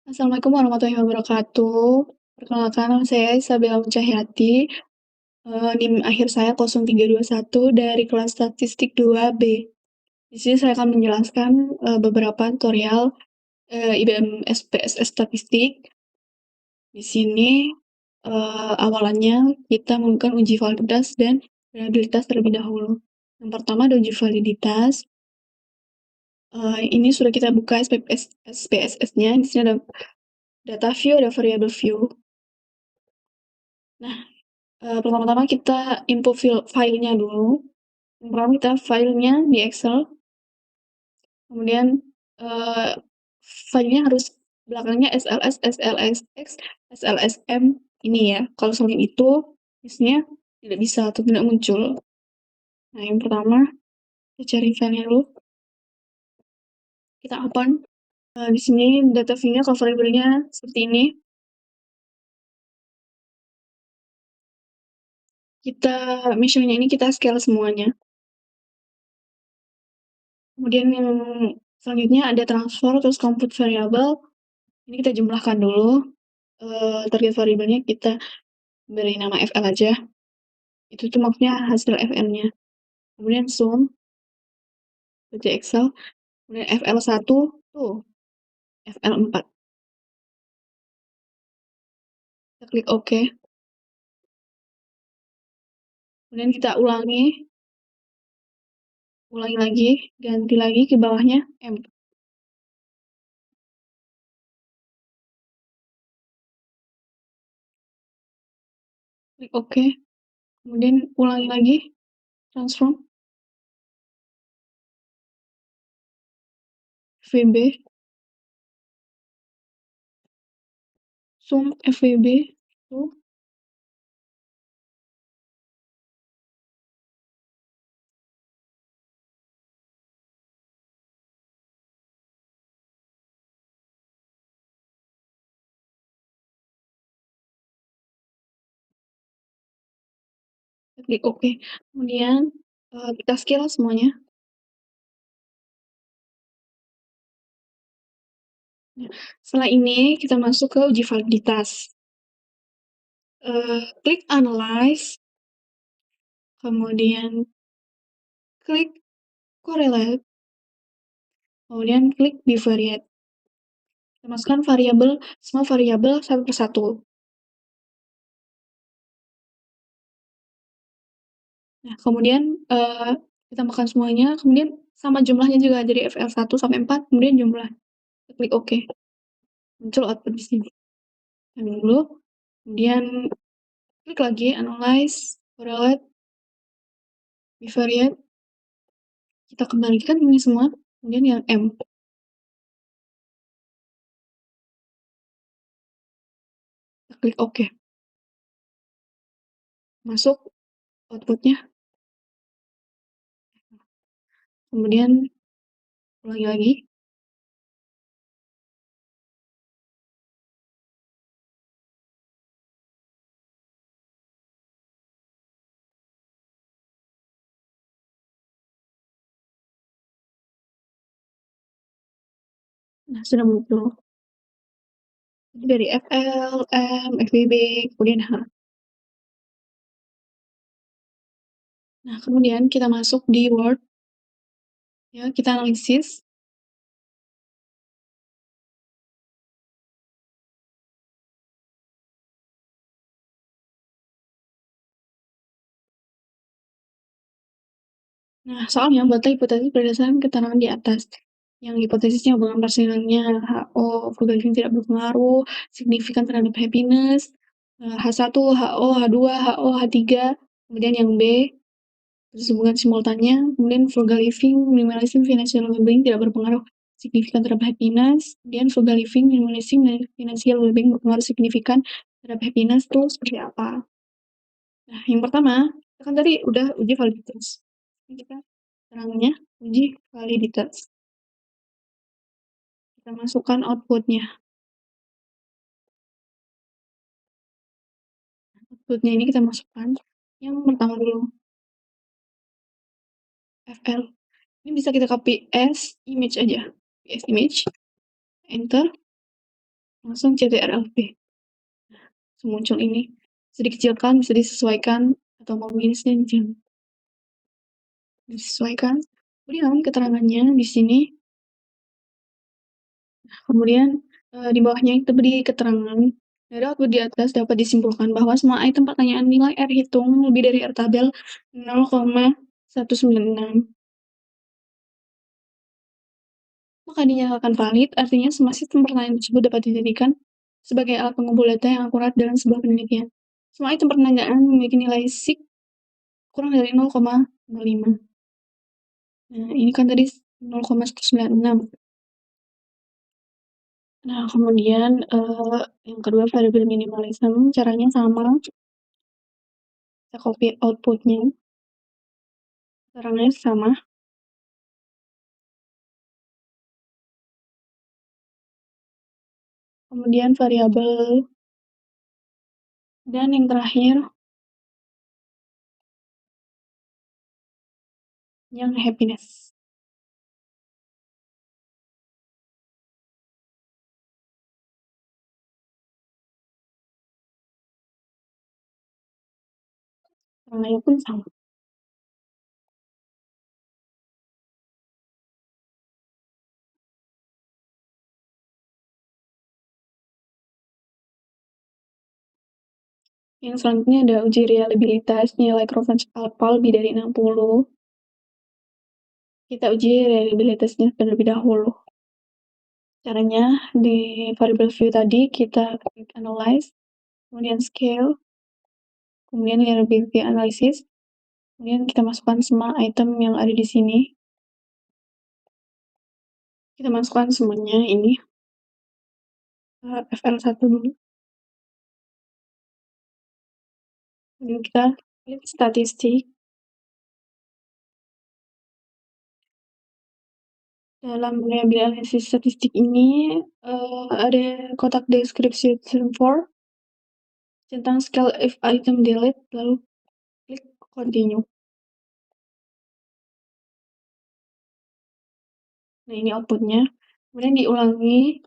Assalamualaikum warahmatullahi wabarakatuh. Perkenalkan nama saya Isabella Cahyati, NIM akhir saya 0321 dari kelas statistik 2B. Di sini saya akan menjelaskan beberapa tutorial IBM SPSS Statistik. Di sini awalannya kita melakukan uji validitas dan reliabilitas terlebih dahulu. Yang pertama ada uji validitas. Ini sudah kita buka SPSS-nya. Di sini ada data view, ada variable view. Nah, pertama-tama kita input filenya dulu. Yang pertama kita filenya di Excel, kemudian uh, filenya harus belakangnya SLS, SLSX, SLSM ini ya. Kalau selain itu, biasanya tidak bisa atau tidak muncul. Nah, yang pertama kita cari filenya dulu. Kita open. Di sini data view-nya, variable-nya seperti ini. Kita measure-nya ini kita scale semuanya. Kemudian yang selanjutnya ada transfer, terus compute variable. Ini kita jumlahkan dulu. Target variabelnya kita beri nama FL aja. Itu tuh maksudnya hasil FL-nya. Kemudian sum, kerja Excel. Kemudian FL1, tuh, FL4. Kita klik OK. Kemudian kita ulangi lagi, ganti lagi ke bawahnya M. Klik OK. Kemudian ulangi lagi, transform, FVB, sum FVB, tuh. Kita klik OK. Kemudian kita scale semuanya. Nah, setelah ini kita masuk ke uji validitas. Klik Analyze, kemudian klik Correlate, kemudian klik Bivariate. Kita masukkan semua variabel satu persatu. Nah, kemudian kita makan semuanya, kemudian sama jumlahnya juga, jadi FL1 sampai 4, kemudian jumlah. Kita klik OK. Muncul output di sini. Ambil dulu, kemudian klik lagi Analyze, Correlate, Bivariate. Kita kembalikan ini semua, kemudian yang M. Kita klik OK. Masuk outputnya. Kemudian ulangi lagi. Nah, sudah muncul. Jadi dari FL, M, FBB, kemudian H. Nah, kemudian kita masuk di Word. Ya, kita analisis. Nah, soalnya buatlah hipotesis berdasarkan keterangan di atas. Yang hipotesisnya hubungan persenilnya HO, frugal living tidak berpengaruh, signifikan terhadap happiness, H1, HO, H2, HO, H3, kemudian yang B, terus hubungan simultannya, kemudian frugal living, minimalism, financial well-being tidak berpengaruh signifikan terhadap happiness, kemudian frugal living, minimalism, dan financial well-being berpengaruh signifikan terhadap happiness itu seperti apa? Nah, yang pertama, kan tadi udah uji validitas. Ini kita terangnya uji validitas. Kita masukkan outputnya. Outputnya ini kita masukkan yang pertama dulu, FL. Ini bisa kita copy as image aja. As image, enter. langsung CTRL-V. Muncul ini. Bisa dikecilkan, bisa disesuaikan, atau mau begini saja disesuaikan. Kemudian keterangannya di sini, kemudian di bawahnya itu beri keterangan. Dari output di atas dapat disimpulkan bahwa semua item pertanyaan nilai R hitung lebih dari R tabel 0,196. Maka dinyatakan valid, artinya semua sistem pertanyaan tersebut dapat dijadikan sebagai alat pengumpul data yang akurat dalam sebuah penelitian. Semua item pertanyaan memiliki nilai SIG kurang dari 0,05. Nah, ini kan tadi 0,196. Nah, kemudian yang kedua variable minimalism, caranya sama. Kita copy outputnya, caranya sama. Kemudian variabel, dan yang terakhir yang happiness. Caranya pun sama. Yang selanjutnya ada uji reliabilitas nilai Crovance alpha lebih dari 60. Kita uji reliabilitasnya terlebih dahulu. Caranya di variable view tadi kita klik analyze, kemudian scale, kemudian reliability analysis, kemudian kita masukkan semua item yang ada di sini. Kita masukkan semuanya ini FL1 dulu. Kemudian kita klik statistik. Dalam variabel analisis statistik ini ada kotak description for tentang scale if item delete, lalu klik continue. Nah, ini outputnya. Kemudian diulangi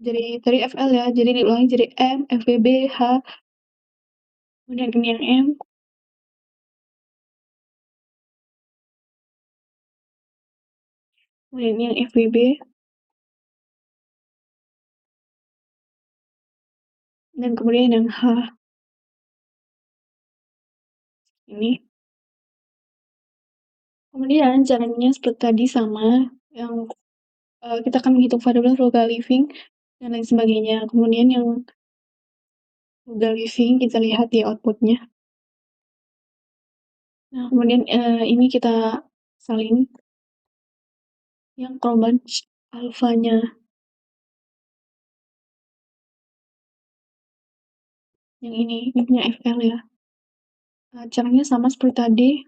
jadi tadi FL ya, jadi diulangi jadi M, FWB, H, kemudian ini yang M, kemudian ini yang FWB, dan kemudian yang H ini. Kemudian caranya seperti tadi sama, yang kita akan menghitung variabel local living dan lain sebagainya. Kemudian yang local living kita lihat di outputnya. Nah, kemudian ini kita salin yang Cronbach alfanya, yang ini punya FL ya. Caranya sama seperti tadi.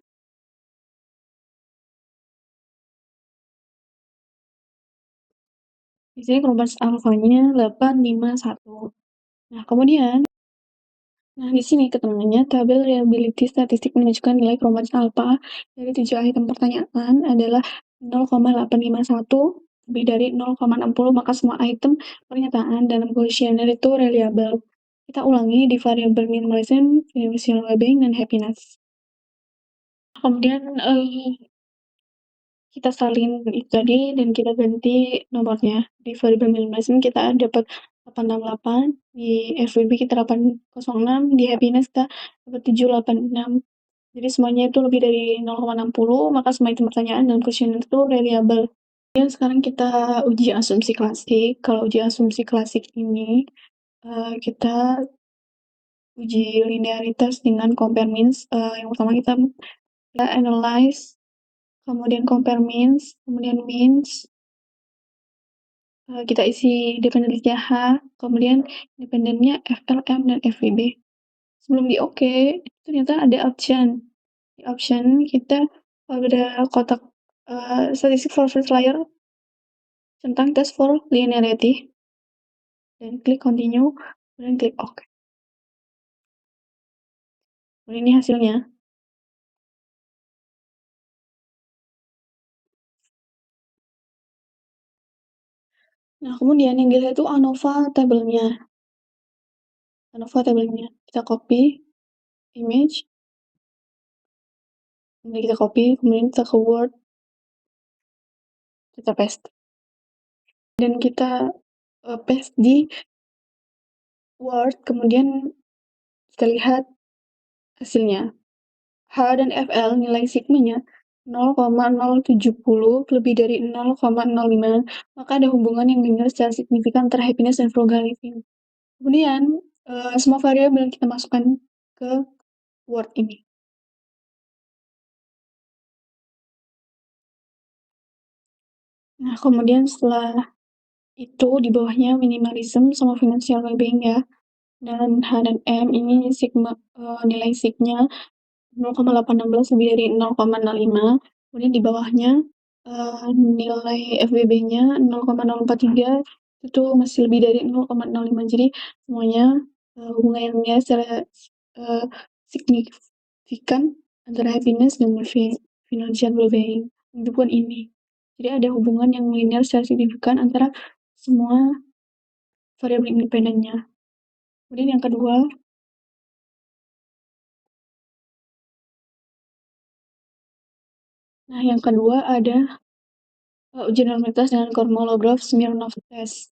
Di sini Cronbach alfanya 851. Nah, kemudian di sini keterangannya tabel reliability statistik menunjukkan nilai Cronbach alpha dari 7 item pertanyaan adalah 0,851 lebih dari 0,60, maka semua item pernyataan dalam kuesioner itu reliable. Kita ulangi di variabel minimalism, financial well-being, dan happiness. Kemudian kita salin itu tadi dan kita ganti nomornya. Di variabel minimalism kita dapat 868, di FWB kita 806, di happiness kita dapat 786. Jadi semuanya itu lebih dari 0,60, maka semua itu pertanyaan dalam kuesioner itu reliable. Dan sekarang kita uji asumsi klasik. Kalau uji asumsi klasik ini kita uji linearitas dengan compare means. Yang pertama kita analyze, kemudian compare means, kemudian means, kita isi dependensinya H, kemudian independennya FLM dan FVB. Sebelum di OK, ternyata ada option. Di option kita ada kotak statistic for first layer tentang test for linearity, dan klik continue, kemudian klik OK. Kemudian ini hasilnya. Nah, kemudian yang dilihat itu ANOVA tabelnya. Kita copy image, kemudian kita copy, kemudian kita ke Word, kita paste. Dan kita, paste di Word, kemudian kita lihat hasilnya. H dan FL nilai sigmanya 0,070 lebih dari 0,05, maka ada hubungan yang linear secara signifikan antara happiness dan frugal living. Kemudian, semua variabel yang kita masukkan ke Word ini. Nah, kemudian setelah itu di bawahnya minimalism sama financial well-being ya. Dan H dan M ini nilai signya 0,816 lebih dari 0,05. Kemudian di bawahnya nilai FWB-nya 0,043 itu masih lebih dari 0,05. Jadi semuanya hubungannya secara signifikan antara happiness dan financial well-being. Bukan ini. Jadi ada hubungan yang linear secara signifikan antara semua variabel independennya. Kemudian yang kedua, ada ujian normalitas dengan Kolmogorov Smirnov test.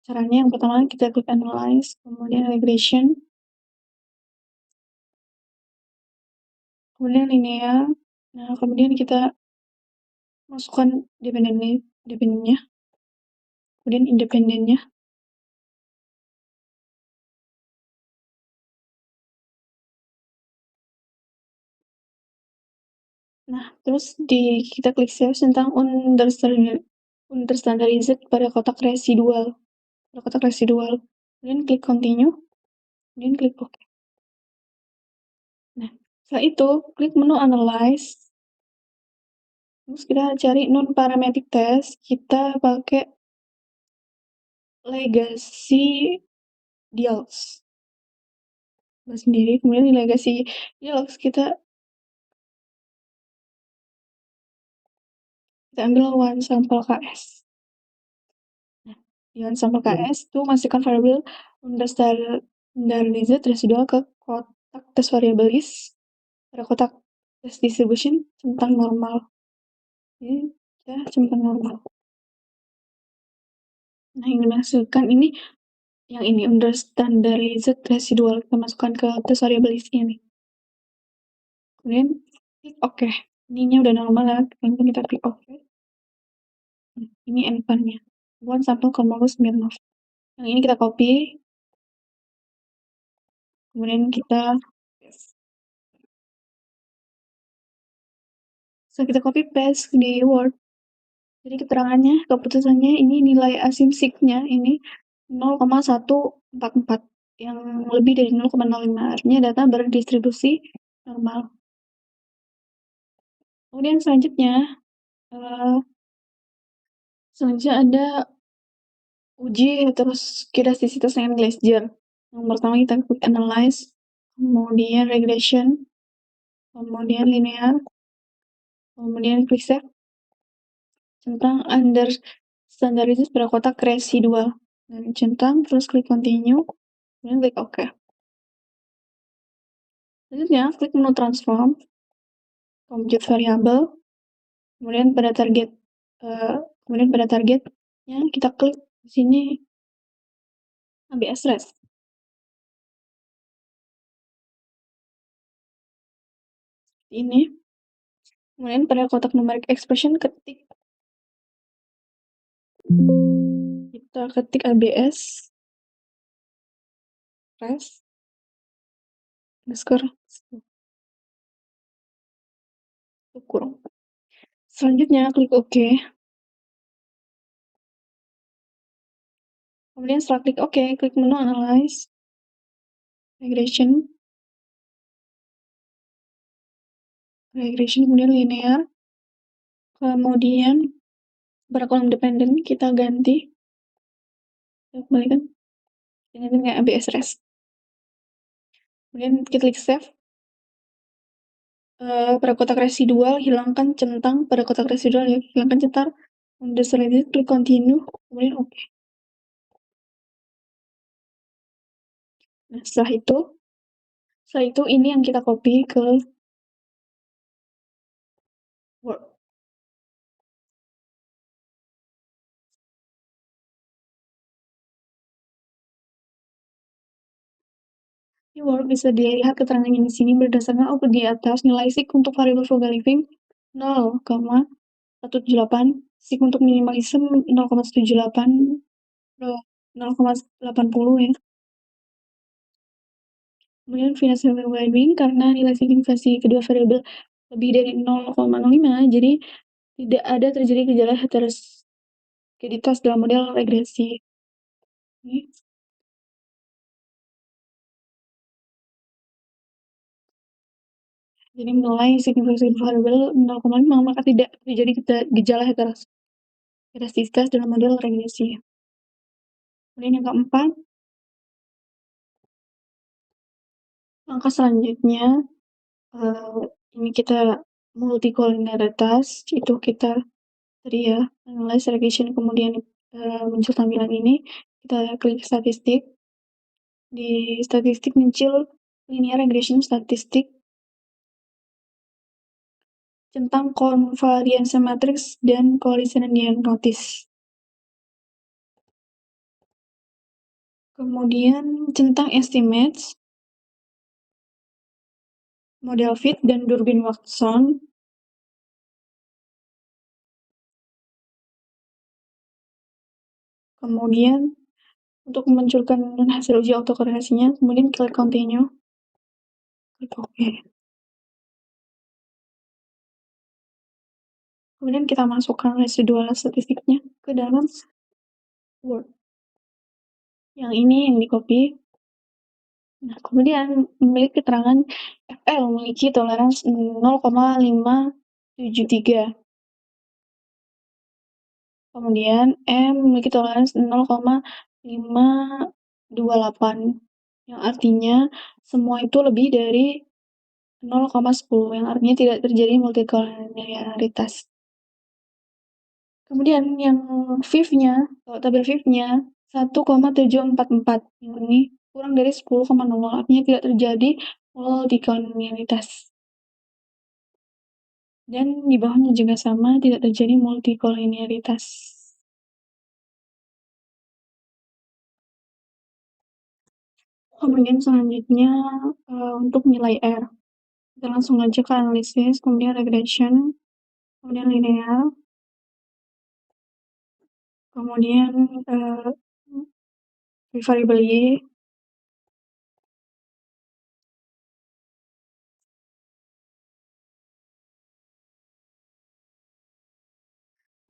Caranya yang pertama kita klik analyze, kemudian regression, kemudian linear. Nah, kemudian kita masukkan dependennya, kemudian independennya. Nah, terus kita klik save tentang understandarized pada kotak residual. Kemudian klik continue, kemudian klik OK. Nah, setelah itu klik menu analyze. Terus kita cari non-parametric test, kita pakai legacy dialogs. Sendiri, kemudian di legacy dialogs kita ambil one sample KS. Nah, di one sample KS itu masukkan variabel understandardized residual ke kotak test variable list, pada kotak test distribution centang normal. Jadi kita centang normal. Nah, yang dimasukkan ini yang ini understandardized residual, kita masukkan ke test variable list ini. Kemudian klik OK. Ininya udah normal ya, langsung kita klik OK. Ini endpoint-nya. One sample Kolmogorov Smirnov. Yang ini kita copy, kemudian kita copy paste di Word. Jadi keterangannya, keputusannya ini nilai asimsiknya ini 0,144 yang lebih dari 0,05. Artinya data berdistribusi normal. Kemudian selanjutnya ada uji heteroskedastisitas dengan Glaser. Yang pertama kita klik analyze, kemudian regression, kemudian linear, kemudian klik save tentang understandardized pada kotak residual. Dan centang, terus klik continue, kemudian klik OK. Selanjutnya, klik menu transform, compute variable, kemudian pada targetnya kita klik di sini ABS rest. Ini. Kemudian pada kotak numeric expression kita ketik ABS rest underscore kurung. Selanjutnya klik OK. Kemudian setelah klik OK, klik menu analyze, regression, kemudian linear, kemudian pada kolom dependen kita ganti, kita kembalikan dengan ABS rest. Kemudian kita klik save. Pada kotak residual hilangkan centang, pada kotak residual ya hilangkan Udah selanjutnya klik continue, kemudian oke. Nah, setelah itu ini yang kita copy ke Word. Di Word bisa dilihat keterangannya di sini berdasarkan output di atas, nilai SIG untuk variabel frugal living 0,178, SIG untuk minimalism 0,178, 0,80 ya. Kemudian financial well-being karena nilai signifikasi kedua variabel lebih dari 0,05, jadi tidak ada terjadi gejala heteroskedalitas dalam model regresi. Ini. Jadi nilai signifikasi variabel 0,5 maka tidak terjadi gejala heteroskedalitas dalam model regresi. Kemudian yang keempat, langkah selanjutnya ini kita multikolinialitas, itu kita tadi ya analyze regression, kemudian muncul tampilan ini, kita klik statistik. Di statistik muncul linear regression statistik, centang konvariansi matriks dan kollision diagnosis. Kemudian centang estimates, model fit dan Durbin-Watson. Kemudian untuk memunculkan hasil uji autokorelasinya, kemudian klik continue, klik OK. Kemudian kita masukkan residual statistiknya ke dalam Word. Yang ini yang di copy. Nah, kemudian memiliki keterangan FL memiliki toleransi 0,573. Kemudian M memiliki toleransi 0,528, yang artinya semua itu lebih dari 0,10, yang artinya tidak terjadi multikolonialitas. Kemudian yang VIF-nya, tabel VIF-nya 1,744, yang ini kurang dari 10,00, artinya tidak terjadi multikolonialitas. Dan di bawahnya juga sama, tidak terjadi multikolonialitas. Kemudian selanjutnya untuk nilai R, kita langsung aja ke analisis, kemudian regression, kemudian linear, kemudian variable Y,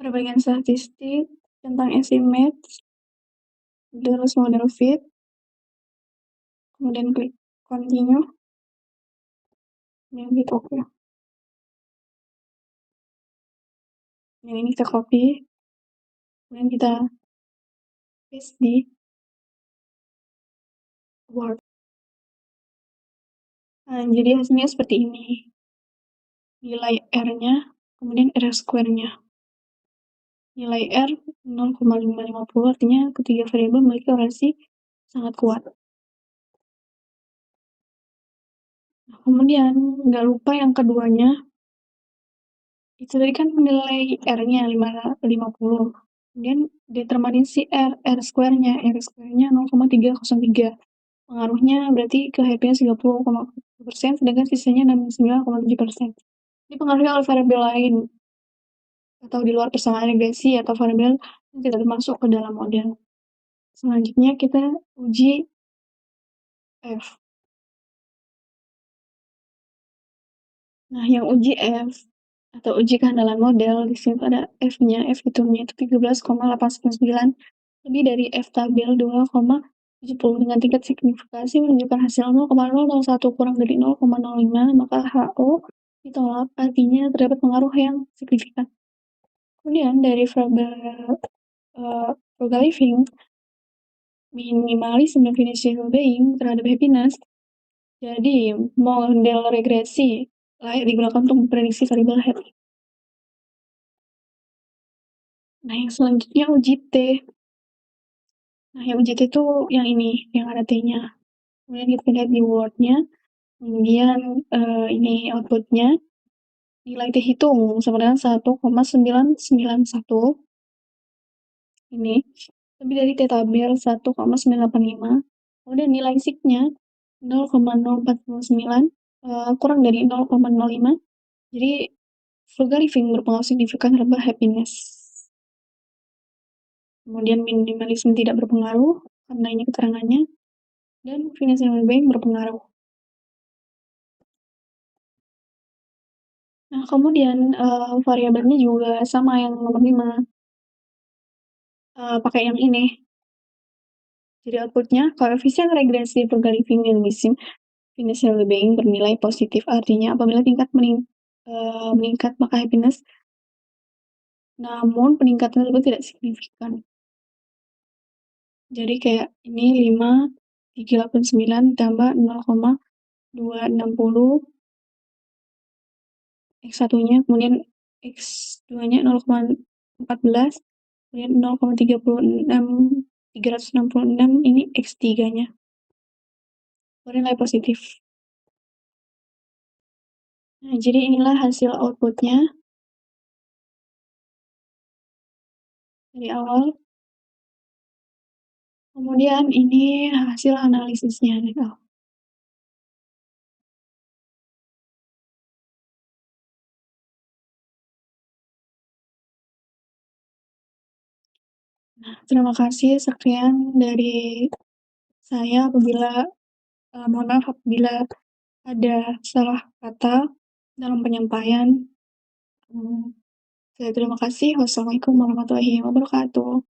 perbaikan statistik tentang estimate, terus model fit, kemudian klik continue, kemudian klik OK. Yang ini kita copy, kemudian kita paste di Word. Nah, jadi hasilnya seperti ini. Nilai R-nya, kemudian R square-nya. Nilai R 0,550, artinya ketiga variabel memiliki korelasi sangat kuat. Nah, kemudian nggak lupa yang keduanya, itu tadi kan nilai R-nya 50, kemudian determinasi R square-nya 0,303. Pengaruhnya berarti ke happiness 30,1%, sedangkan sisanya 69,7%. Dipengaruhi oleh variabel lain, atau di luar persamaan regresi atau variabel yang tidak termasuk ke dalam model. Selanjutnya kita uji F. Nah, yang uji F atau uji kehandalan model, di sini ada F-nya, F hitungnya itu 13,899, lebih dari F tabel 2,70, dengan tingkat signifikasi menunjukkan hasil 0,001 kurang dari 0,05, maka HO ditolak, artinya terdapat pengaruh yang signifikan. Kemudian dari variabel frugal living, minimalism dan financial well-being terhadap happiness, jadi model regresi layak digunakan untuk memprediksi variabel happy. Nah, yang selanjutnya UJT. Nah, yang UJT itu yang ini, yang ada T-nya. Kemudian kita lihat di Word-nya, kemudian, ini output-nya, nilai dihitung sama dengan 1,991 ini, lebih dari T tabel 1,985, kemudian nilai SIG-nya 0,049, kurang dari 0,05, jadi frugal living berpengaruh signifikan terhadap happiness. Kemudian minimalisme tidak berpengaruh, karena ini keterangannya, dan financial well-being berpengaruh. Nah, kemudian, variabelnya juga sama yang nomor 5, pakai yang ini. Jadi output-nya koefisien regresi frugal living dan financial well-being bernilai positif, artinya apabila tingkat meningkat maka happiness, namun peningkatan tersebut tidak signifikan. Jadi kayak ini 5,389 ditambah 0,260 X1-nya, kemudian X2-nya 0,14, kemudian 366 ini X3-nya, bernilai positif. Nah, jadi inilah hasil output-nya dari awal. Kemudian ini hasil analisisnya nih, oh. Nah, terima kasih, sekian dari saya. Mohon maaf apabila ada salah kata dalam penyampaian. Saya terima kasih. Wassalamualaikum warahmatullahi wabarakatuh.